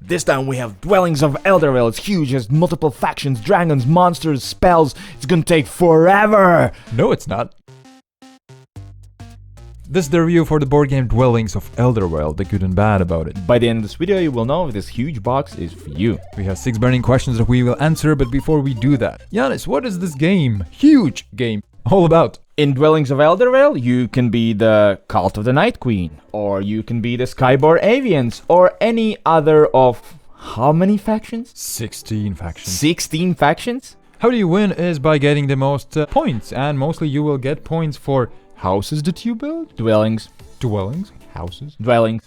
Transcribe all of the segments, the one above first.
This time we have Dwellings of Eldervale. It's huge, has multiple factions, dragons, monsters, spells. It's gonna take forever! No, it's not. This is the review for the board game Dwellings of Eldervale, the good and bad about it. By the end of this video, you will know if this huge box is for you. We have 6 burning questions that we will answer, but before we do that, Giannis, what is this game, huge game, all about? In Dwellings of Eldervale, you can be the Cult of the Night Queen, or you can be the Skyborn Avians, or any other of how many factions? 16 factions. 16 factions? How do you win is by getting the most points, and mostly you will get points for houses that you build. Dwellings. Houses. Dwellings.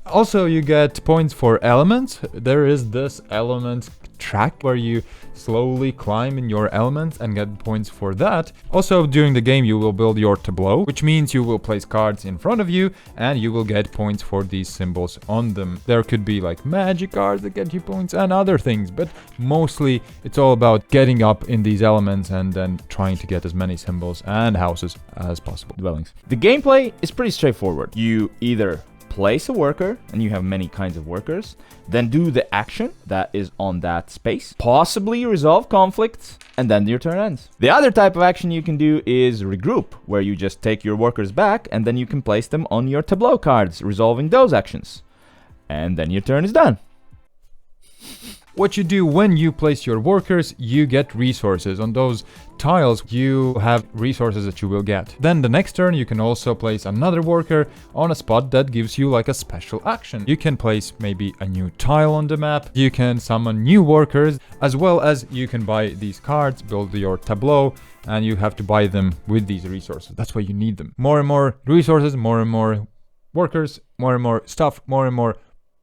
Also, you get points for elements. There is this element track where you slowly climb in your elements and get points for that. Also, during the game you will build your tableau, which means you will place cards in front of you and you will get points for these symbols on them. There could be like magic cards that get you points and other things, but mostly it's all about getting up in these elements and then trying to get as many symbols and houses as possible. Dwellings. The gameplay is pretty straightforward. You either place a worker, and you have many kinds of workers, then do the action that is on that space, possibly resolve conflicts, and then your turn ends. The other type of action you can do is regroup, where you just take your workers back, and then you can place them on your tableau cards, resolving those actions. And then your turn is done. What you do when you place your workers, you get resources. On those tiles, you have resources that you will get. Then the next turn, you can also place another worker on a spot that gives you like a special action. You can place maybe a new tile on the map. You can summon new workers, as well as you can buy these cards, build your tableau, and you have to buy them with these resources. That's why you need them. More and more resources, more and more workers, more and more stuff, more and more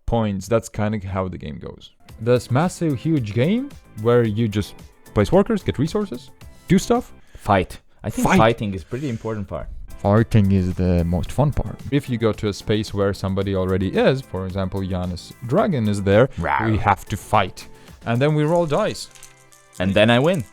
points. That's kind of how the game goes. This massive, huge game where you just place workers, get resources, do stuff. Fight. I think fighting is pretty important part. Fighting is the most fun part. If you go to a space where somebody already is, for example, Giannis Dragon is there, we have to fight. And then we roll dice. And then I win.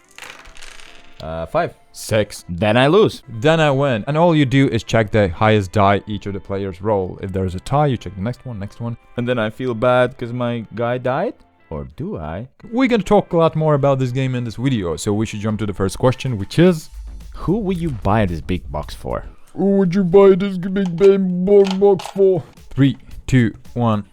5. 6. Then I lose. Then I win. And all you do is check the highest die each of the players roll. If there's a tie, you check the next one. And then I feel bad because my guy died? Or do I? We're gonna talk a lot more about this game in this video, so we should jump to the first question, which is... Who would you buy this big box for? Who would you buy this big box for? 3, 2, 1.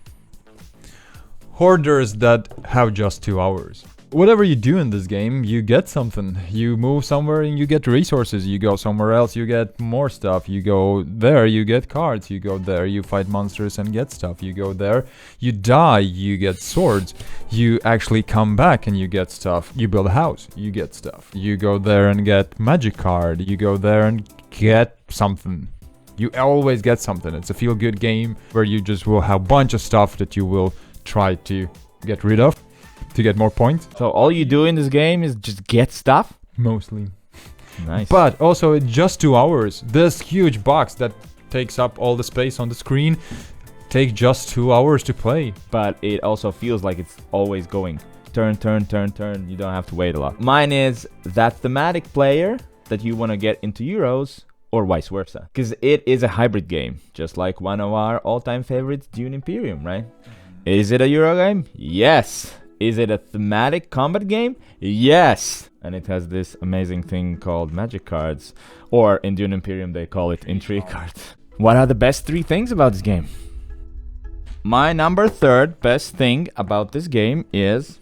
Hoarders that have just 2 hours. Whatever you do in this game, you get something. You move somewhere and you get resources. You go somewhere else, you get more stuff. You go there, you get cards. You go there, you fight monsters and get stuff. You go there, you die, you get swords. You actually come back and you get stuff. You build a house, you get stuff. You go there and get magic card. You go there and get something. You always get something. It's a feel-good game where you just will have a bunch of stuff that you will try to get rid of to get more points. So all you do in this game is just get stuff? Mostly. Nice. But also it's just 2 hours. This huge box that takes up all the space on the screen takes just 2 hours to play. But it also feels like it's always going turn. You don't have to wait a lot. Mine is that thematic player that you want to get into Euros, or vice versa. Because it is a hybrid game, just like one of our all-time favorites, Dune Imperium, right? Is it a Euro game? Yes. Is it a thematic combat game? Yes! And it has this amazing thing called magic cards. Or in Dune Imperium they call it intrigue cards. What are the best 3 things about this game? My number 3rd best thing about this game is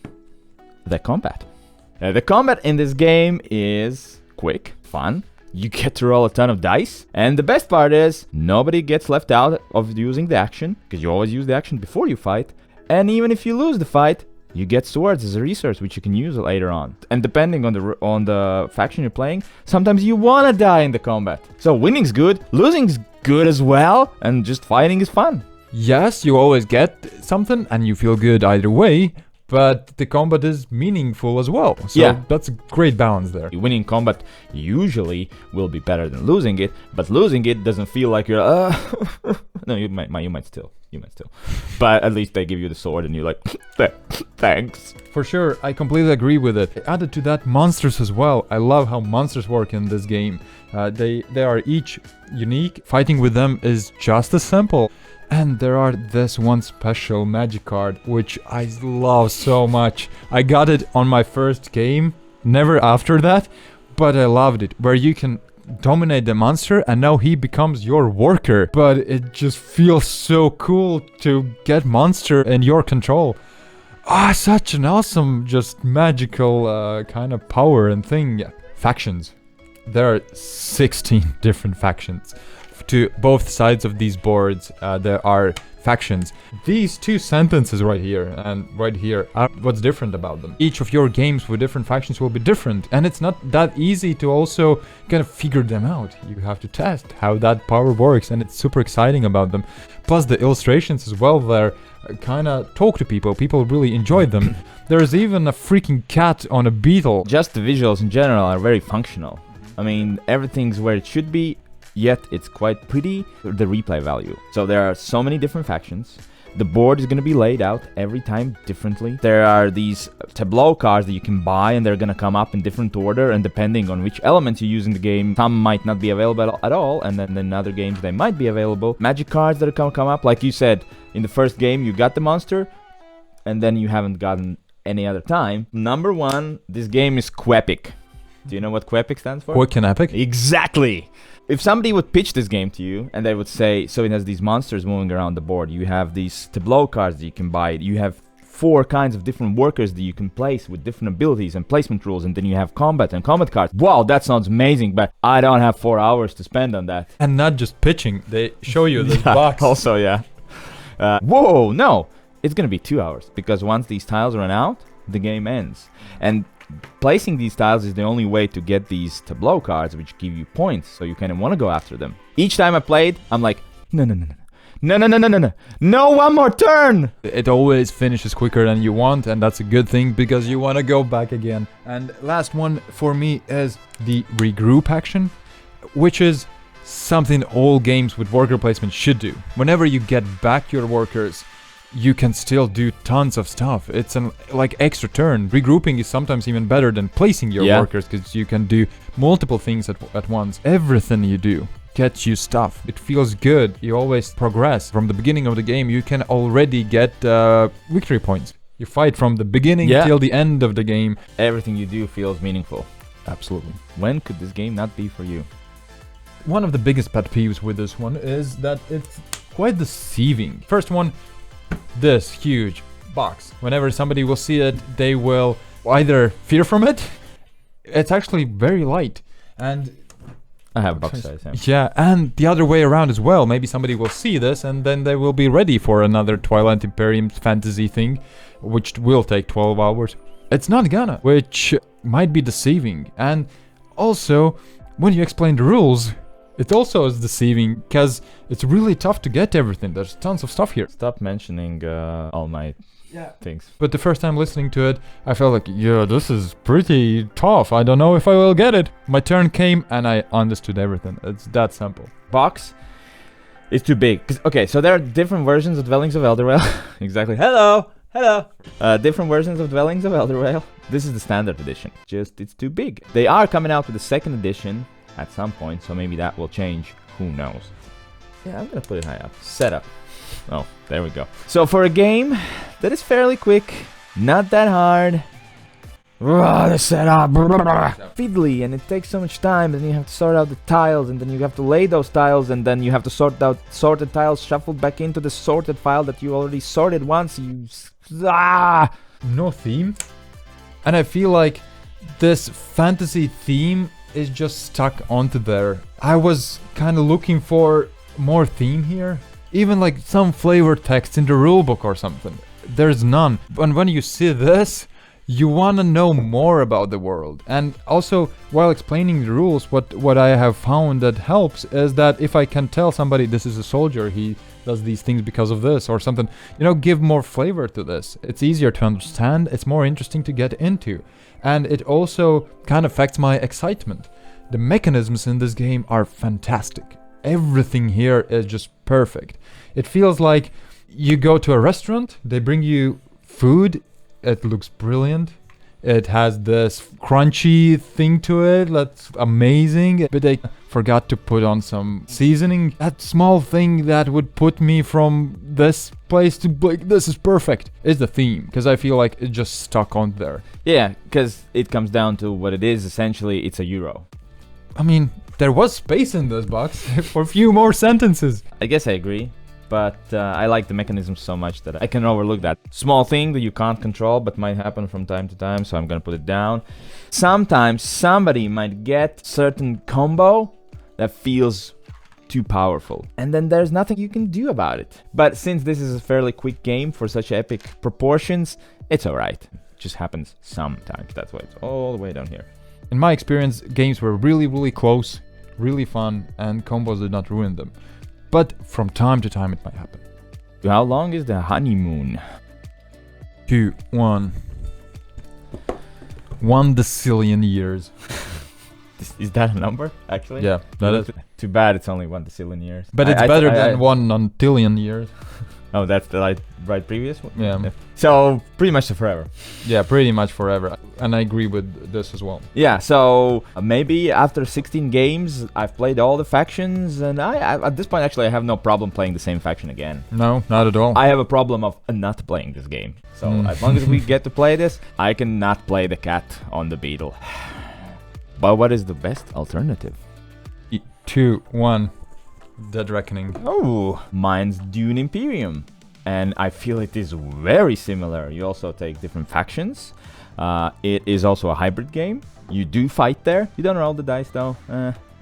the combat. The combat in this game is quick, fun. You get to roll a ton of dice. And the best part is nobody gets left out of using the action, because you always use the action before you fight. And even if you lose the fight, you get swords as a resource which you can use later on. And depending on the faction you're playing, sometimes you want to die in the combat. So winning's good, losing's good as well, and just fighting is fun. Yes, you always get something and you feel good either way, but the combat is meaningful as well. So yeah, that's a great balance there. Winning combat usually will be better than losing it, but losing it doesn't feel like you're no, you might still. But at least they give you the sword and you're like, thanks. For sure, I completely agree with it. Added to that, monsters as well. I love how monsters work in this game. They are each unique. Fighting with them is just as simple. And there are this one special magic card, which I love so much. I got it on my first game, never after that, but I loved it, where you can dominate the monster and now he becomes your worker. But it just feels so cool to get monster in your control. Such an awesome, just magical kind of power and thing. Yeah. Factions. There are 16 different factions. To both sides of these boards, there are factions. These two sentences right here and right here are what's different about them. Each of your games with different factions will be different, and it's not that easy to also kind of figure them out. You have to test how that power works, and it's super exciting about them. Plus the illustrations as well, there kind of talk to people. People really enjoy them. There's even a freaking cat on a beetle. Just the visuals in general are very functional. I mean, everything's where it should be, yet it's quite pretty. The replay value. So there are so many different factions. The board is going to be laid out every time differently. There are these tableau cards that you can buy, and they're going to come up in different order, and depending on which elements you use in the game, some might not be available at all, and then in other games they might be available. Magic cards that are going to come up, like you said, in the first game you got the monster, and then you haven't gotten any other time. Number one, this game is Quepic. Do you know what Quepic stands for? Quick and epic? Exactly! If somebody would pitch this game to you, and they would say, so it has these monsters moving around the board, you have these tableau cards that you can buy, you have 4 kinds of different workers that you can place with different abilities and placement rules, and then you have combat and combat cards. Wow, that sounds amazing, but I don't have 4 hours to spend on that. And not just pitching, they show you this box. Also, yeah. Whoa, no! It's gonna be 2 hours, because once these tiles run out, the game ends. And placing these tiles is the only way to get these tableau cards, which give you points, so you kind of want to go after them. Each time I played, I'm like, no, one more turn! It always finishes quicker than you want, and that's a good thing, because you want to go back again. And last one for me is the regroup action, which is something all games with worker placement should do. Whenever you get back your workers, you can still do tons of stuff. It's an like extra turn. Regrouping is sometimes even better than placing your workers, because you can do multiple things at once. Everything you do gets you stuff. It feels good. You always progress. From the beginning of the game, you can already get victory points. You fight from the beginning till the end of the game. Everything you do feels meaningful. Absolutely. When could this game not be for you? One of the biggest pet peeves with this one is that it's quite deceiving. First one, this huge box. Whenever somebody will see it, they will either fear from it. It's actually very light, and I have box size. Yeah, and the other way around as well. Maybe somebody will see this, and then they will be ready for another Twilight Imperium fantasy thing, which will take 12 hours. It's not gonna, which might be deceiving. And also, when you explain the rules, it also is deceiving, because it's really tough to get everything. There's tons of stuff here. Stop mentioning all my things. But the first time listening to it, I felt like, yeah, this is pretty tough. I don't know if I will get it. My turn came and I understood everything. It's that simple. Box is too big. Okay, so there are different versions of Dwellings of Eldervale. Exactly. Hello! Different versions of Dwellings of Eldervale. This is the standard edition. Just, it's too big. They are coming out with the second edition at some point, so maybe that will change. Who knows? Yeah, I'm gonna put it high up. Setup. Oh, there we go. So for a game that is fairly quick, not that hard. The setup. Fiddly, and it takes so much time, and you have to sort out the tiles, and then you have to lay those tiles, and then you have to sort out sorted tiles shuffled back into the sorted file that you already sorted once. No theme. And I feel like this fantasy theme is just stuck onto there. I was kind of looking for more theme here. Even like some flavor text in the rulebook or something. There's none. And when you see this, you want to know more about the world. And also, while explaining the rules, what I have found that helps is that if I can tell somebody this is a soldier, he does these things because of this or something, give more flavor to this. It's easier to understand, it's more interesting to get into. And it also kind of affects my excitement. The mechanisms in this game are fantastic. Everything here is just perfect. It feels like you go to a restaurant, they bring you food, it looks brilliant. It has this crunchy thing to it that's amazing. But they forgot to put on some seasoning. That small thing that would put me from this place to like, this is perfect, is the theme. Because I feel like it just stuck on there. Yeah, because it comes down to what it is. Essentially, it's a euro. I mean, there was space in this box for a few more sentences. I guess I agree. But I like the mechanism so much that I can overlook that small thing that you can't control but might happen from time to time, so I'm gonna put it down. Sometimes somebody might get certain combo that feels too powerful, and then there's nothing you can do about it. But since this is a fairly quick game for such epic proportions, it's alright. It just happens sometimes, that's why it's all the way down here. In my experience, games were really close, really fun, and combos did not ruin them. But from time to time it might happen. How long is the honeymoon? 2, 1. 1 decillion years. Is that a number, actually? Yeah, that is. Too bad it's only 1 decillion years. But it's better than 1 nontillion years. Oh, that's the right previous one? Yeah. So, pretty much forever. Yeah, pretty much forever. And I agree with this as well. Yeah, so maybe after 16 games, I've played all the factions, and I at this point, actually, I have no problem playing the same faction again. No, not at all. I have a problem of not playing this game. So, as long as we get to play this, I can not play the cat on the beetle. But what is the best alternative? 2, 1. Dead Reckoning. Oh, mine's Dune Imperium. And I feel it is very similar. You also take different factions. It is also a hybrid game. You do fight there. You don't roll the dice though.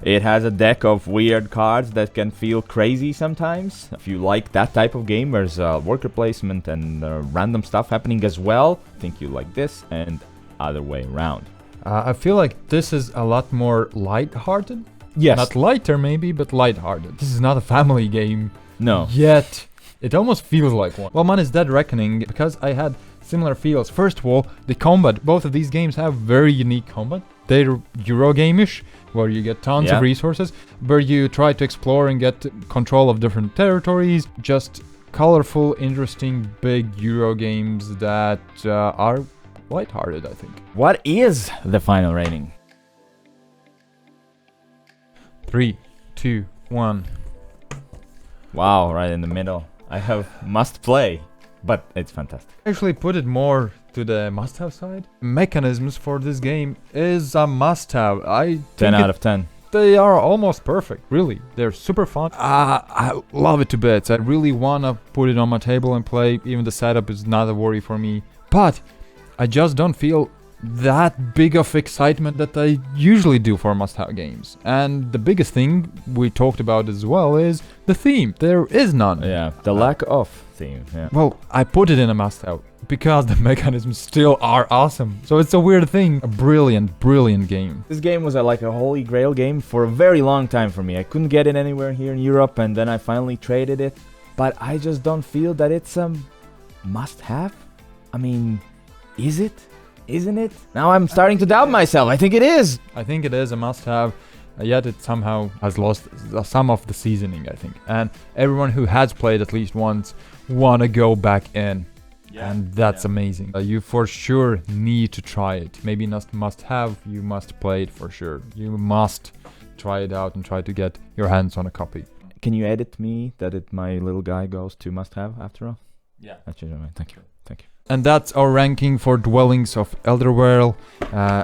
It has a deck of weird cards that can feel crazy sometimes. If you like that type of game, there's worker placement and random stuff happening as well. I think you like this, and other way around. I feel like this is a lot more light-hearted. Yes. Not lighter maybe, but light-hearted. This is not a family game. No. Yet. It almost feels like one. Well, mine is Dead Reckoning because I had similar feels. First of all, the combat. Both of these games have very unique combat. They're Eurogame-ish, where you get tons of resources, where you try to explore and get control of different territories. Just colorful, interesting, big Euro games that are lighthearted, I think. What is the final rating? 3, 2, 1. Wow, right in the middle. I have must play, but it's fantastic. I actually put it more to the must-have side. Mechanisms for this game is a must-have. 10 out of 10. They are almost perfect, really. They're super fun. I love it to bits. I really wanna put it on my table and play. Even the setup is not a worry for me. But I just don't feel that big of excitement that I usually do for must-have games. And the biggest thing we talked about as well is the theme. There is none. Yeah, the lack of theme. Yeah. Well, I put it in a must-have because the mechanisms still are awesome. So it's a weird thing. A brilliant game. This game was like a holy grail game for a very long time for me. I couldn't get it anywhere here in Europe, and then I finally traded it. But I just don't feel that it's a must-have. I mean, is it? Isn't it? Now I'm starting to doubt myself. I think it is. I think it is a must-have, yet it somehow has lost some of the seasoning, I think. And everyone who has played at least once wanna go back in. Yeah, and that's amazing. You for sure need to try it. Maybe not must-have, you must play it for sure. You must try it out and try to get your hands on a copy. Can you edit me that my little guy goes to must-have after all? Yeah. Thank you. And that's our ranking for Dwellings of Eldervale.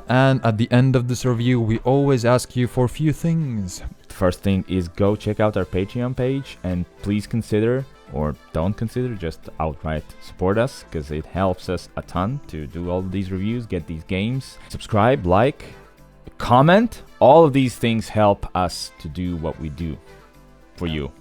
And at the end of this review, we always ask you for a few things. The first thing is go check out our Patreon page, and please consider, or don't consider, just outright support us, because it helps us a ton to do all of these reviews, get these games. Subscribe, like, comment. All of these things help us to do what we do for you.